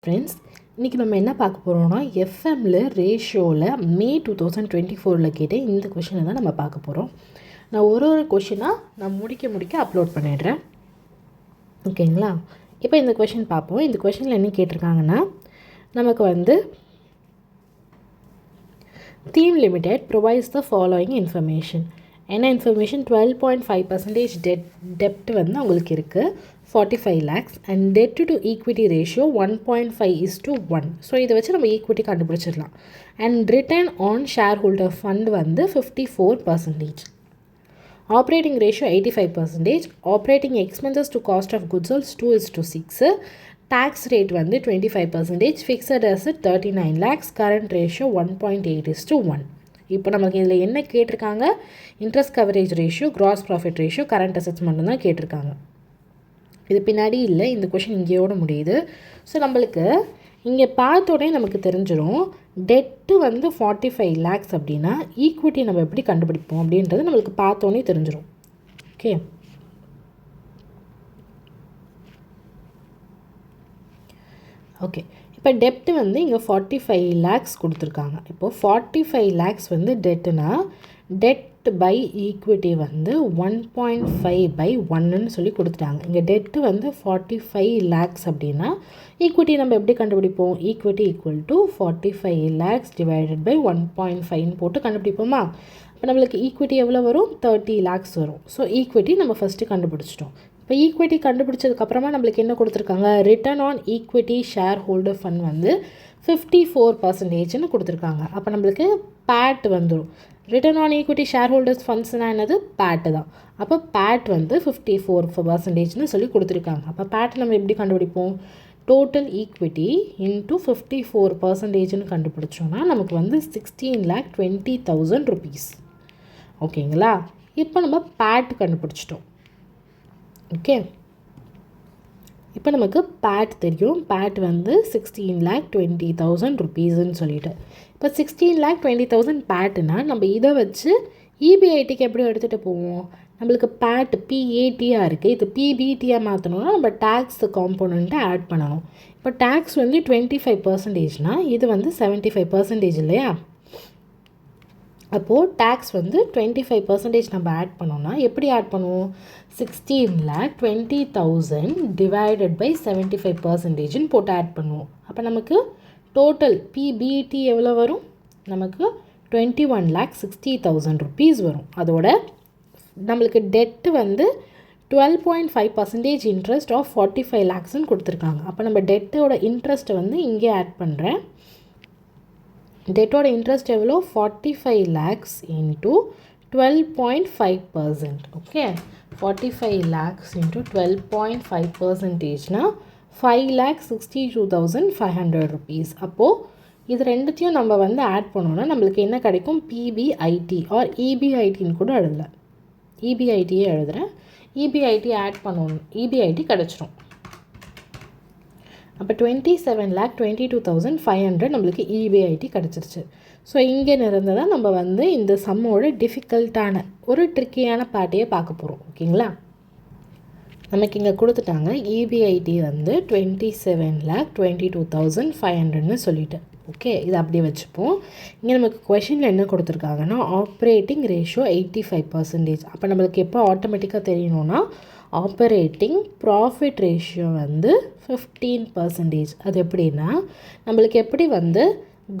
Friends, இன்றைக்கி நம்ம என்ன பார்க்க போகிறோம்னா எஃப்எம்மில் ரேஷியோவில் மே 2024 கேட்ட இந்த கொஷினை தான் நம்ம பார்க்க போகிறோம். நான் ஒரு கொஷினாக நான் முடிக்க அப்லோட் பண்ணிடுறேன். ஓகேங்களா? இப்போ இந்த கொஷின் பார்ப்போம். இந்த கொஷினில் என்ன கேட்டிருக்காங்கன்னா, நமக்கு theme limited provides the following information. என்ன இன்ஃபர்மேஷன்? 12.5% டெப்ட் அவங்களுக்கு இருக்குது, 45 lakhs, and debt to equity ratio 1.5:1. So இதை வச்சு நம்ம ஈக்விட்டி கண்டுபிடிச்சிடலாம். And return on shareholder fund 54%. Operating ratio 85%. Operating expenses to cost of goods sold 2:6. Tax rate 25%. Fixed asset 39 lakhs. Current ratio 1.8:1. இப்போ நமக்கு இதில் என்ன கேட்டிருக்காங்க? Interest coverage ratio, gross profit ratio, current assets மட்டும்தான் கேட்டிருக்காங்க. இது பின்னாடி இல்லை, இந்த கொஷின் இங்கேயோட முடியுது. ஸோ நம்மளுக்கு இங்கே பார்த்தோடனே நமக்கு தெரிஞ்சிடும், டெட்டு 45 lakhs அப்படின்னா ஈக்விட்டி நம்ம எப்படி கண்டுபிடிப்போம் அப்படின்றது நம்மளுக்கு பார்த்தோன்னே தெரிஞ்சிடும். Okay, okay. இப்போ டெப்ட்டு இங்கே 45 lakhs கொடுத்துருக்காங்க. இப்போது 45 lakhs டெட்டுனா டெட் பை ஈக்விட்டி 1.5/1ன்னு சொல்லி கொடுத்துட்டாங்க. இங்கே டெட்டு 45 lakhs அப்படின்னா ஈக்விட்டி நம்ம எப்படி கண்டுபிடிப்போம்? Equity equal to 45 lakhs divided by 1.5ன்னு போட்டு கண்டுபிடிப்போமா? இப்போ நம்மளுக்கு ஈக்விட்டி எவ்வளோ வரும்? 30 lakhs வரும். ஸோ ஈக்விட்டி நம்ம ஃபஸ்ட்டு கண்டுபிடிச்சிட்டோம். இப்போ ஈக்விட்டி கண்டுபிடிச்சதுக்கப்புறமா நம்மளுக்கு என்ன கொடுத்துருக்காங்க? Return on equity share holder fund 54%ன்னு கொடுத்துருக்காங்க. அப்போ நம்மளுக்கு பேட் வந்துடும். Return on equity share holders ஃபண்ட்ஸ்னால் என்னது? பேட்டு தான். அப்போ பேட் 54%ன்னு சொல்லி கொடுத்துருக்காங்க. அப்போ பேட் நம்ம எப்படி கண்டுபிடிப்போம்? டோட்டல் ஈக்விட்டி இன்ட்டு 54%ன்னு கண்டுபிடிச்சோன்னா நமக்கு 16,20,000 rupees. ஓகேங்களா? இப்போ நம்ம பேட் கண்டுபிடிச்சிட்டோம். ஓகே, இப்போ நமக்கு பேட் தெரியும். பேட் 16,20,000 rupeesன்னு சொல்லிட்டு, இப்போ 16,20,000 பேட்டுனா நம்ம இதை வச்சு இபிஐடிக்கு எப்படி எடுத்துகிட்டு போவோம்? நம்மளுக்கு பேட் பிஏடியாக இருக்குது, இது பிபிடியாக மாற்றணும்னா நம்ம டேக்ஸ் காம்போனண்ட்டை ஆட் பண்ணணும். இப்போ டேக்ஸ் 25%னா இது 75% இல்லையா? அப்போது டேக்ஸ் 25% நம்ம ஆட் பண்ணோன்னா எப்படி ஆட் பண்ணுவோம்? 16,20,000 டிவைடட் பை 75%ன்னு போட்டு ஆட் பண்ணுவோம். அப்போ நமக்கு டோட்டல் பிபிடி எவ்வளோ வரும்? நமக்கு 21,60,000 rupees வரும். அதோட நம்மளுக்கு டெட்டு 12.5% இன்ட்ரெஸ்ட் ஆஃப் 45 lakhsன்னு கொடுத்துருக்காங்க. அப்போ நம்ம டெட்டோட இன்ட்ரெஸ்ட்டை இங்கே ஆட் பண்ணுறேன். டெட்டோட இன்ட்ரெஸ்ட் எவ்வளோ? 45 lakhs into 12.5%. Okay, 45 lakhs into 12.5%னா 5,62,500 rupees. அப்போது இது ரெண்டுத்தையும் நம்ம ஆட் பண்ணோன்னா நம்மளுக்கு என்ன கிடைக்கும்? பிபிஐடி ஆர் இபிஐடின்னு கூட எழுதல, இபிஐடியே எழுதுகிறேன். இபிஐடி ஆட் பண்ணணும், இபிஐடி கிடச்சிரும். அப்போ 27,22,500 நம்மளுக்கு இபிஐடி கிடச்சிருச்சு. ஸோ இங்கே இருந்ததான் நம்ம இந்த சம்மோட டிஃபிகல்ட்டான ஒரு ட்ரிக்கியான பார்ட்டியை பார்க்க போகிறோம். ஓகேங்களா? நமக்கு இங்கே கொடுத்துட்டாங்க இபிஐடி 27,22,500ன்னு சொல்லிட்டு. ஓகே, இது அப்படியே வச்சுப்போம். இங்கே நமக்கு கொஷினில் என்ன கொடுத்துருக்காங்கன்னா, ஆப்ரேட்டிங் ரேஷியோ 85%. அப்போ நம்மளுக்கு எப்போ ஆட்டோமேட்டிக்காக தெரியணும்னா, ஆப்ரேட்டிங் ப்ராஃபிட் ரேஷியோ 15%. அது எப்படின்னா, நம்மளுக்கு எப்படி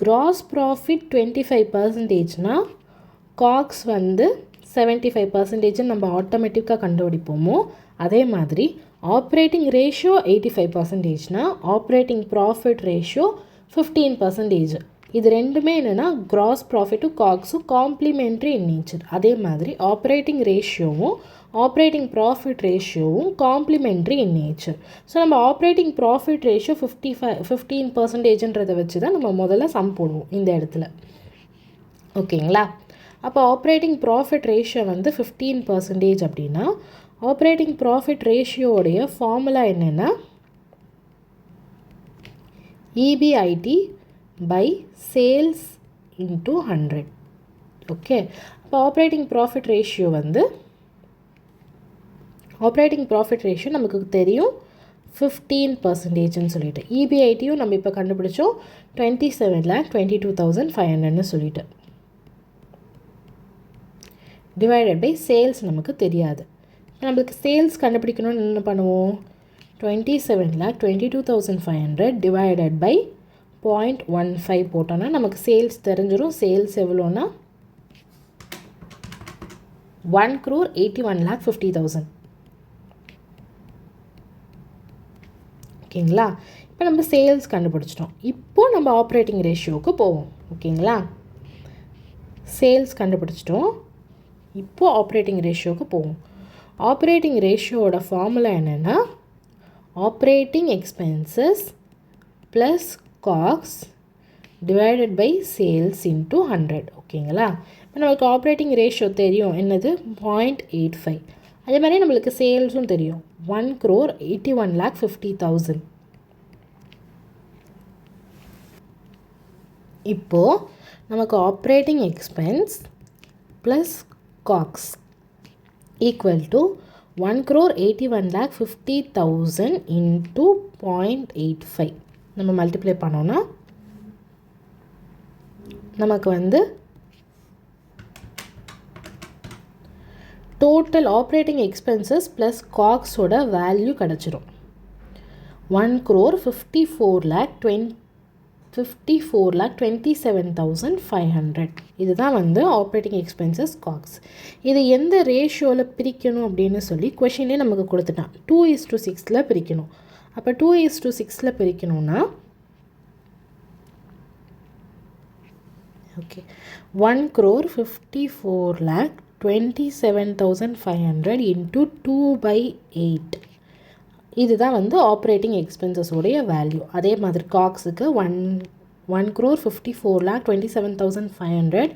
கிராஸ் ப்ராஃபிட் 25%னா காக்ஸ் 75% நம்ம ஆட்டோமேட்டிக்காக கண்டுபிடிப்போமோ, அதே மாதிரி ஆப்ரேட்டிங் ரேஷியோ 85%னா ஆப்ரேட்டிங் ப்ராஃபிட் ரேஷியோ 15%. இது ரெண்டுமே என்னென்னா கிராஸ் ப்ராஃபிட்டும் காக்ஸும் காம்ப்ளிமெண்ட்ரி இன் நேச்சர். அதே மாதிரி ஆப்ரேட்டிங் ரேஷியோவும் ஆப்ரேட்டிங் ப்ராஃபிட் ரேஷியோவும் காம்ப்ளிமெண்ட்ரி இன் நேச்சர். ஸோ நம்ம ஆப்ரேட்டிங் ப்ராஃபிட் ரேஷியோ 15%ன்றதை வச்சு தான் நம்ம முதல்ல சம் போடுவோம் இந்த இடத்துல. ஓகேங்களா? அப்போ ஆப்ரேட்டிங் ப்ராஃபிட் ரேஷியோ 15% அப்படின்னா ஆப்ரேட்டிங் ப்ராஃபிட் ரேஷியோடைய ஃபார்முலா என்னென்னா EBIT by sales into 100. Okay, அப்போ ஆப்ரேட்டிங் ப்ராஃபிட் ரேஷியோ நமக்கு தெரியும் 15%ன்னு சொல்லிட்டு EBITயும் நம்ம இப்போ கண்டுபிடிச்சோம் 27,22,500ன்னு சொல்லிட்டு டிவைடட் பை சேல்ஸ் நமக்கு தெரியாது. நம்மளுக்கு சேல்ஸ் கண்டுபிடிக்கணும்னு என்ன பண்ணுவோம்? 27,22,500 டிவைடட் பை 0.15 போட்டோன்னா நமக்கு சேல்ஸ் தெரிஞ்சிடும். சேல்ஸ் எவ்வளோன்னா 1,81,50,000. ஓகேங்களா? இப்போ நம்ம சேல்ஸ் கண்டுபிடிச்சிட்டோம். இப்போது நம்ம ஆப்ரேட்டிங் ரேஷியோவுக்கு போவோம். ஓகேங்களா? சேல்ஸ் கண்டுபிடிச்சிட்டோம். இப்போது ஆப்ரேட்டிங் ரேஷியோவுக்கு போவோம். ஆப்ரேட்டிங் ரேஷியோவோட ஃபார்முலா என்னென்னா operating expenses plus cogs divided by sales into 100. ஓகேங்களா? இப்போ நம்மளுக்கு ஆப்ரேட்டிங் ரேஷியோ தெரியும் என்னது 0.85. அதே மாதிரி நம்மளுக்கு சேல்ஸும் தெரியும் 1,81,50,000. இப்போது நமக்கு operating expense plus COGS equal to 1,81,50,000 into 0.85 நம்ம மல்டிப்ளை பண்ணோன்னா நமக்கு வந்து டோட்டல் ஆப்ரேட்டிங் எக்ஸ்பென்சஸ் ப்ளஸ் காக்ஸோட வேல்யூ கிடச்சிரும் 1,54,27,500. இதுதான் வந்து ஆப்ரேட்டிங் எக்ஸ்பென்சஸ் காக்ஸ். இது எந்த ரேஷியோவில் பிரிக்கணும் அப்படின்னு சொல்லி கொஷினே நமக்கு கொடுத்துட்டான். 2:6 பிரிக்கணும். அப்போ 2:6 பிரிக்கணும்னா ஓகே 1,54,27,500 இன்ட்டு 2/8. இதுதான் வந்து ஆப்ரேட்டிங் எக்ஸ்பென்சஸோடைய வேல்யூ. அதே மாதிரி காக்ஸுக்கு 1,54,27,500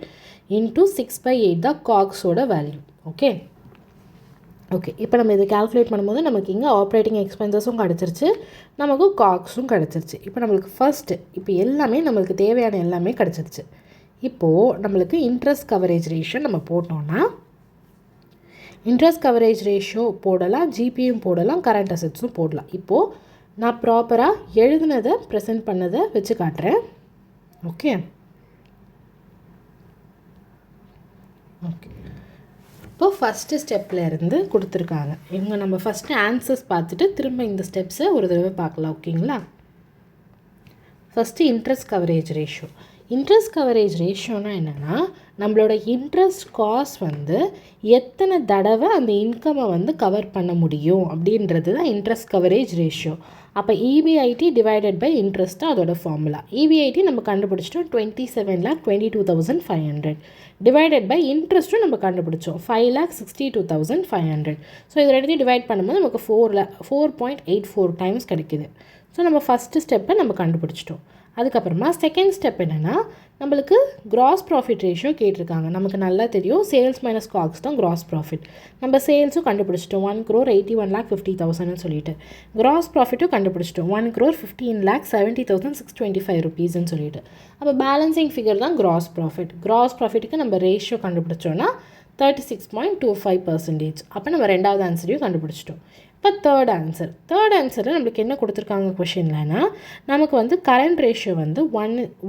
இன்ட்டு 6/8 தான் காக்ஸோட வேல்யூ. ஓகே ஓகே இப்போ நம்ம இதை கால்குலேட் பண்ணும்போது நமக்கு இங்கே ஆப்ரேட்டிங் எக்ஸ்பென்சஸும் கிடச்சிருச்சு, நமக்கு காக்ஸும் கிடச்சிருச்சு. இப்போ நம்மளுக்கு ஃபஸ்ட்டு இப்போ எல்லாமே நம்மளுக்கு தேவையான எல்லாமே கிடச்சிருச்சு. இப்போது நம்மளுக்கு இன்ட்ரெஸ்ட் கவரேஜ் ரேஷியோ நம்ம போட்டோன்னா இன்ட்ரெஸ்ட் கவரேஜ் ரேஷியோ போடலாம், ஜிபியும் போடலாம், கரண்ட் அசெட்ஸும் போடலாம். இப்போது நான் ப்ராப்பராக எழுதுனதை ப்ரெசென்ட் பண்ணதை வச்சு காட்டுறேன். ஓகே ஓகே இப்போ ஃபஸ்ட்டு ஸ்டெப்பில் இருந்து கொடுத்துருக்காங்க. இவங்க நம்ம ஃபஸ்ட்டு ஆன்சர்ஸ் பார்த்துட்டு திரும்ப இந்த ஸ்டெப்ஸை ஒரு தடவை பார்க்கலாம். ஓகேங்களா? First interest coverage ratio. Interest coverage ரேஷியோனா என்னென்னா நம்மளோட இன்ட்ரெஸ்ட் காஸ்ட் வந்து எத்தனை தடவை அந்த இன்கம்மை வந்து கவர் பண்ண முடியும் அப்படின்றது தான் இன்ட்ரெஸ்ட் கவரேஜ் ரேஷியோ. அப்போ EBIT டிவைடட் பை இன்ட்ரெஸ்ட்டு அதோட ஃபார்முலா. EBIT நம்ம கண்டுபிடிச்சிட்டோம் 27,22,500 டிவைடட் பை இன்ட்ரெஸ்ட்டும் நம்ம கண்டுபிடிச்சோம் 5,62,500. ஸோ இது ரெண்டுத்தையும் டிவைட் பண்ணும்போது நமக்கு 4.84 டைம்ஸ் கிடைக்கிது. ஸோ நம்ம ஃபஸ்ட்டு ஸ்டெப்பை நம்ம கண்டுபிடிச்சிட்டோம். அதுக்கப்புறமா செகண்ட் ஸ்டெப் என்னென்னா நம்மளுக்கு கிராஸ் ப்ராஃபிட் ரேஷியோ கேட்டிருக்காங்க. நமக்கு நல்லா தெரியும் சேல்ஸ் மைனஸ் காக்ஸ் தான் கிராஸ் ப்ராஃபிட். நம்ம சேல்ஸும் கண்டுபிடிச்சிட்டோம் 1,81,50,000 சொல்லிட்டு. கிராஸ் ப்ராஃபிட்டும் கண்டுபிடிச்சிட்டோம் 1,15,70,625 rupeesன்னு சொல்லிட்டு. அப்போ பேலன்சிங் ஃபிகர் தான் கிராஸ் ப்ராஃபிட். கிராஸ் ப்ராஃபிட்டுக்கு நம்ம ரேஷியோ கண்டுபிடிச்சோன்னா 36.25%. அப்போ நம்ம ரெண்டாவது ஆன்சரையும் கண்டுபிடிச்சிட்டோம். இப்போ தேர்ட் ஆன்சரில் நம்மளுக்கு என்ன கொடுத்துருக்காங்க கொஷின்லனா நமக்கு வந்து கரண்ட் ரேஷியோ வந்து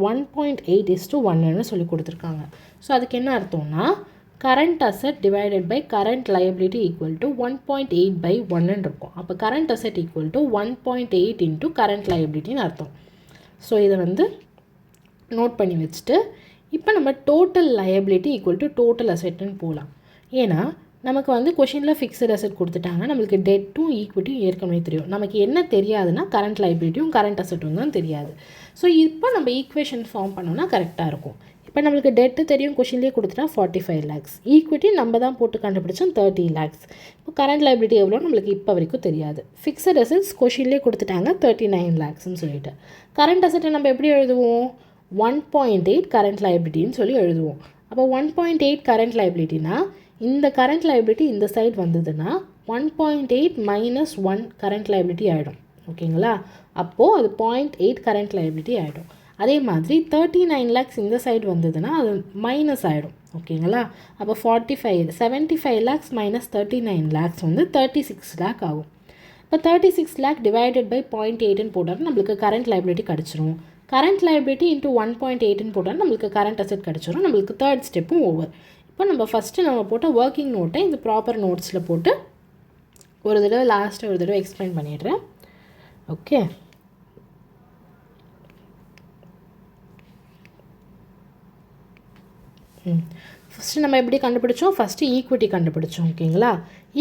1.8:1ன்னு சொல்லி கொடுத்துருக்காங்க. ஸோ அதுக்கு என்ன அர்த்தம்னா current asset divided by current liability equal to 1.8/1 இருக்கும். அப்போ current asset equal to 1.8 into current லைபிலிட்டின்னு அர்த்தம். ஸோ இதை வந்து நோட் பண்ணி வச்சுட்டு இப்போ நம்ம total liability equal to total அசெட்டுன்னு போகலாம். ஏன்னா நமக்கு வந்து கொஷினில் ஃபிக்ஸட் அசெட் கொடுத்துட்டாங்க, நம்மளுக்கு டெட்டும் ஈக்விட்டியும் ஏற்கனவே தெரியும். நமக்கு என்ன தெரியாதுன்னா கரண்ட் லைபிலிட்டியும் கரண்ட் அசெட்டும் தான் தெரியாது. ஸோ இப்போ நம்ம ஈக்குவேஷன் ஃபார்ம் பண்ணோன்னா கரெக்டாக இருக்கும். இப்போ நம்மளுக்கு டெட்டு தெரியும், கொஷின்லேயே கொடுத்துட்டா 45 lakhs. ஈக்விட்டி நம்ம தான் போட்டு கண்டுபிடிச்சோம் 30 lakhs. இப்போ கரண்ட் லைபிலிட்டி எவ்வளோ நம்மளுக்கு இப்போ வரைக்கும் தெரியாது. ஃபிக்ஸட் அசெட்ஸ் கொஷின்லேயே கொடுத்துட்டாங்க 39 lakhsன்னு சொல்லிட்டு. கரண்ட் அசெட்டை நம்ம எப்படி எழுதுவோம்? 1.8 கரண்ட் லைபிலிட்டின்னு சொல்லி எழுதுவோம். அப்போ 1.8 கரண்ட் லைபிலிட்டினா இந்த கரண்ட் லைபிலிட்டி இந்த சைடு வந்ததுன்னா 1.8 மைனஸ் 1 கரண்ட் லைபிலிட்டி ஆகிடும். ஓகேங்களா? அப்போது அது 0.8 கரண்ட் லைபிலிட்டி ஆகிடும். அதே மாதிரி 39 lakhs இந்த சைடு வந்ததுன்னா அது மைனஸ் ஆகிடும். ஓகேங்களா? அப்போ 75 lakhs மைனஸ் 39 lakhs வந்து 36 lakh ஆகும். இப்போ இப்போ 36 lakh டிவைடட் பை 0.8ன்னு போட்டால் நம்மளுக்கு கரண்ட் லைபிலிட்டி கிடச்சிரும். கரண்ட் லைபிலிட்டி இன்ட்டு 1.8ன்னு போட்டால் நம்மளுக்கு கரண்ட் அசெட் கிடச்சிரும். நம்மளுக்கு தேர்ட் ஸ்டெப்பும் ஓவர். இப்போ நம்ம ஃபஸ்ட்டு நம்ம போட்ட ஒர்க்கிங் நோட்டை இந்த ப்ராப்பர் நோட்ஸில் போட்டு ஒரு தடவை லாஸ்ட்டாக ஒரு தடவை எக்ஸ்பிளைன் பண்ணிடுறேன். ஓகே, ஃபஸ்ட்டு நம்ம எப்படி கண்டுபிடிச்சோம்? ஃபஸ்ட்டு ஈக்விட்டி கண்டுபிடிச்சோம். ஓகேங்களா,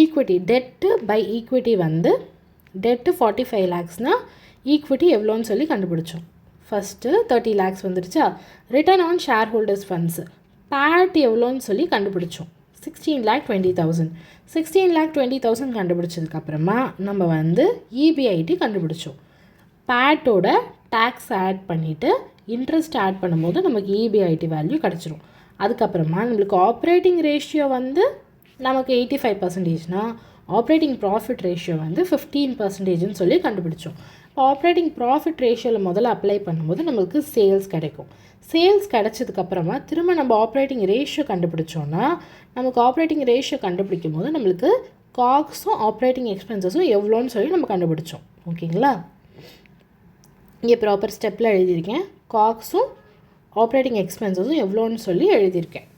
ஈக்விட்டி டெட்டு பை ஈக்விட்டி வந்து டெட்டு 45 lakhsனால் ஈக்விட்டி எவ்வளோன்னு சொல்லி கண்டுபிடிச்சோம். ஃபஸ்ட்டு 30 lakhs வந்துடுச்சா. Return on share holders funds PAT எவ்வளோன்னு சொல்லி கண்டுபிடிச்சோம். 16,20,000. 16,20,000 கண்டுபிடிச்சதுக்கப்புறமா நம்ம வந்து இபிஐடி கண்டுபிடிச்சோம். பேட்டோட டேக்ஸ் ஆட் பண்ணிவிட்டு இன்ட்ரெஸ்ட் ஆட் பண்ணும்போது நமக்கு இபிஐடி வேல்யூ கிடச்சிரும். அதுக்கப்புறமா நம்மளுக்கு ஆப்ரேட்டிங் ரேஷியோ வந்து நமக்கு 85%னால் ஆப்ரேட்டிங் ப்ராஃபிட் ரேஷியோ வந்து 15%ன்னு சொல்லி கண்டுபிடிச்சோம். ஆப்ரேட்டிங் ப்ராஃபிட் ரேஷியோவில் முதல்ல அப்ளை பண்ணும்போது நம்மளுக்கு சேல்ஸ் கிடைக்கும். சேல்ஸ் கிடச்சதுக்கப்புறமா திரும்ப நம்ம ஆப்ரேட்டிங் ரேஷியோ கண்டுபிடிச்சோன்னா நமக்கு ஆப்ரேட்டிங் ரேஷியோ கண்டுபிடிக்கும் போது நம்மளுக்கு காக்ஸும் ஆப்ரேட்டிங் எக்ஸ்பென்சஸும் எவ்வளோன்னு சொல்லி நம்ம கண்டுபிடிச்சோம். ஓகேங்களா, இங்கே ப்ராப்பர் ஸ்டெப்பில் எழுதியிருக்கேன். காக்ஸும் ஆப்ரேட்டிங் எக்ஸ்பென்சஸும் எவ்வளோன்னு சொல்லி எழுதியிருக்கேன்.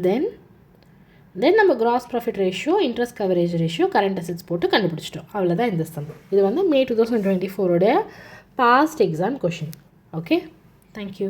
தென் நம்ம gross profit ratio, interest coverage ratio, current assets போட்டு கண்டுபிடிச்சிட்டோம். அவ்வளோதான் இந்த சம். இது வந்து May 2024 past exam question. Okay, thank you.